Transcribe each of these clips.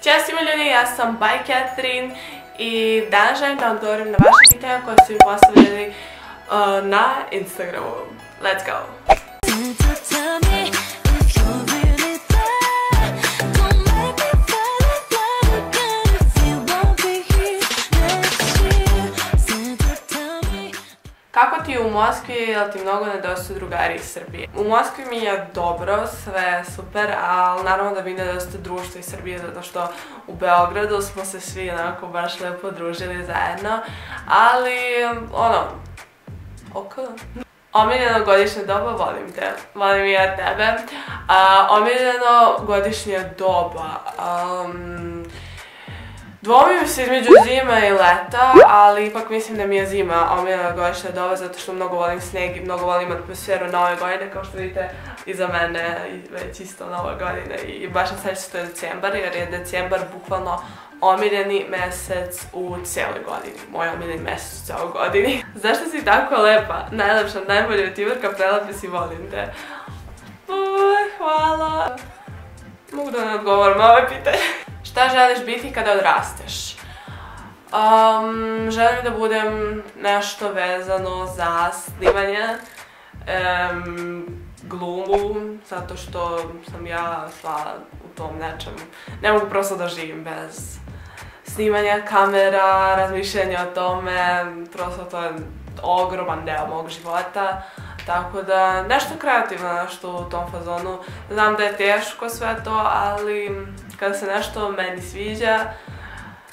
Ćao svima ljudi, ja sam By Catherine i danas želim da odgovorim na vaše pitanja koje su mi postavljeni na Instagramu. Let's go! Kako ti je u Moskvi, jel ti mnogo nedostaju drugari iz Srbije? U Moskvi mi je dobro, sve je super, ali naravno da mi nedostaje društvo iz Srbije, zato što u Beogradu smo se svi onako baš lepo družili zajedno, ali ok. Omiljeno godišnje doba, volim te, volim i ja tebe. Omiljeno godišnje doba, dvomim se između zime i leta, ali ipak mislim da mi je zima omiljena godišnja doba zato što mnogo volim sneg i mnogo volim atmosferu nove godine, kao što vidite iza mene već isto nova godina i baš na sreću što je decembar, jer je decembar bukvalno omiljeni mesec u cijeloj godini, moj omiljeni mesec u cijeloj godini. Zašto si tako lepa? Najlepša, najbolja youtuberka, prelepa si, volim te. Hvala. Mogu da ne odgovorim na ove pitanje. Šta želiš biti kada odrasteš? Želim da budem nešto vezano za snimanje, glumu, zato što sam ja sva u tom nečemu. Ne mogu prosto da živim bez snimanja kamera, razmišljanja o tome, prosto to je ogroman deo mog života. Tako da nešto kreativno, nešto u tom fazonu. Znam da je teško sve to, ali kada se nešto meni sviđa,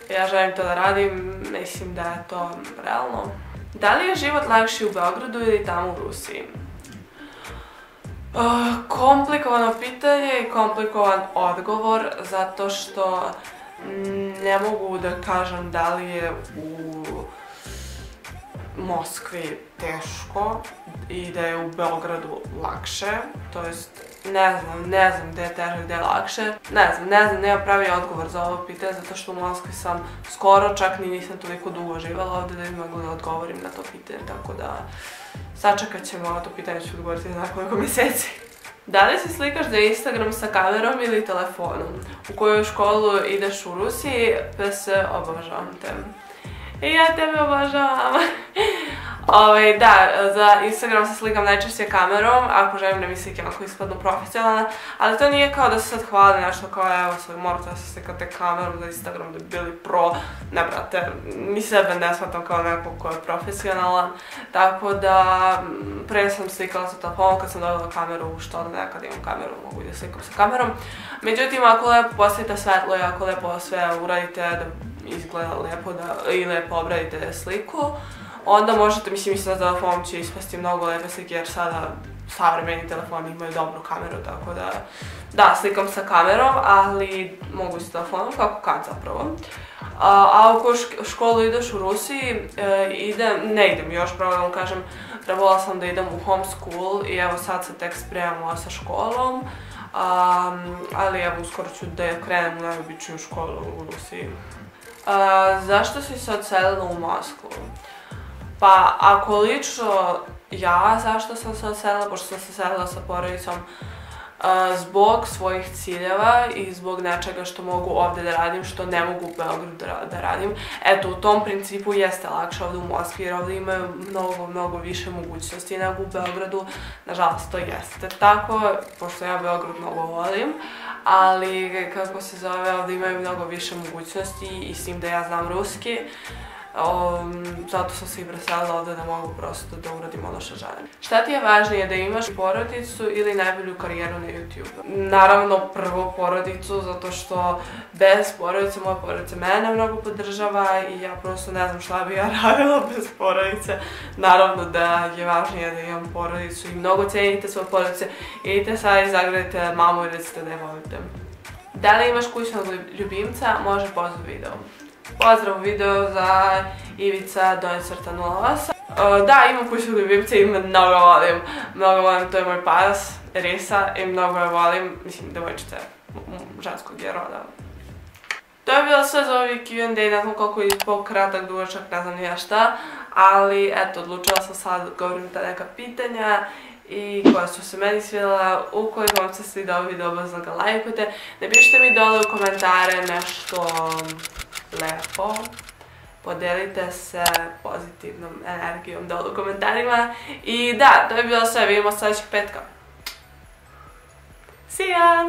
ja želim to da radim, mislim da je to realno. Da li je život lakši u Beogradu ili tamo u Rusiji? Komplikovano pitanje i komplikovan odgovor, zato što ne mogu da kažem da li je u Moskvi teško i da je u Beogradu lakše, to jest ne znam gde je teže, gde je lakše. Ne znam, nema pravi odgovor za ovo pitanje, zato što u Moskvi sam skoro, čak ni nisam toliko dugo živjela ovdje da bi mogla da odgovorim na to pitanje, tako da sačekat ćemo, ovo to pitanje ću odgovoriti za nekoliko mjeseci. Da li se slikaš za Instagram sa kamerom ili telefonom? U koju školu ideš u Rusiji? Pa se obožavam te. I ja tebe obožavam. Da, za Instagram se slikam najčešće kamerom, ako želim da mi slike onako ispadnu profesionalne, ali to nije kao da se sad hvali nešto kao evo sad morate da se slikate kamerom za Instagram da bi bili pro. Ne brate, ni sebe ne smatram kao nekog ko je profesionalan, tako da pre sam slikala sa telefonom, kad sam dobila kameru, što da nekad imam kameru, mogu da slikam sa kamerom. Međutim, ako lepo postavite svetlo i ako lepo sve uradite da izgleda lepo i lepo obradite sliku, onda možete, mislim sa telefonom će ispasti mnogo lepe slike jer sada savremeni telefoni imaju dobru kameru, tako da, slikam sa kamerom, ali mogu i sa telefonom, kako kad zapravo. A ako u školu ideš u Rusiji, ne idem još, pravo da vam kažem, trebala sam da idem u homeschool i evo sad se tek spremamo sa školom, ali evo uskoro ću da krenem u najobičniju školu u Rusiji. Zašto si se odselila u Moskvu? Pa ako lično ja zašto sam se odselila, pošto sam se odselila sa porodicom zbog svojih ciljeva i zbog nečega što mogu ovdje da radim, što ne mogu u Beogradu da radim. Eto, u tom principu jeste lakše ovdje u Moskvi jer ovdje imaju mnogo više mogućnosti nego u Beogradu. Nažalost, to jeste tako, pošto ja Beograd mnogo volim, ali kako se zove, ovdje imaju mnogo više mogućnosti i s tim da ja znam ruski. Zato sam se i preselila ovdje da mogu prosto da uradim ono što želim. Šta ti je važnije, da imaš porodicu ili najbolju karijeru na YouTube? Naravno prvo porodicu, zato što bez porodice, moja porodica mene mnogo podržava i ja prosto ne znam šta bi ja radila bez porodice. Naravno da je važnije da imam porodicu i mnogo cijenite svoje porodice. Idite sad i zagledajte mamu i recite da je volite. Da li imaš kućnog ljubimca? Može pozdrav video. Pozdrav video za Ivica _08. Da, imam kućnog ljubimca i mnogo volim, to je moj pas, Risa, i mnogo je volim, mislim, devojčica ženskog je roda. To je bilo sve za ovaj Q&A, ne znam koliko je kratak, dugačak, ne znam ni ja šta, ali eto, odlučila sam sad da govorim ta neka pitanja i koja su se meni svidjela. Ukoliko vam se svidio ovaj video, obavezno ga lajkujte. Napišite mi dole u komentare nešto lepo. Podelite se pozitivnom energijom dole u komentarima. I da, to je bilo sve. Vidimo sljedećeg petka. See ya!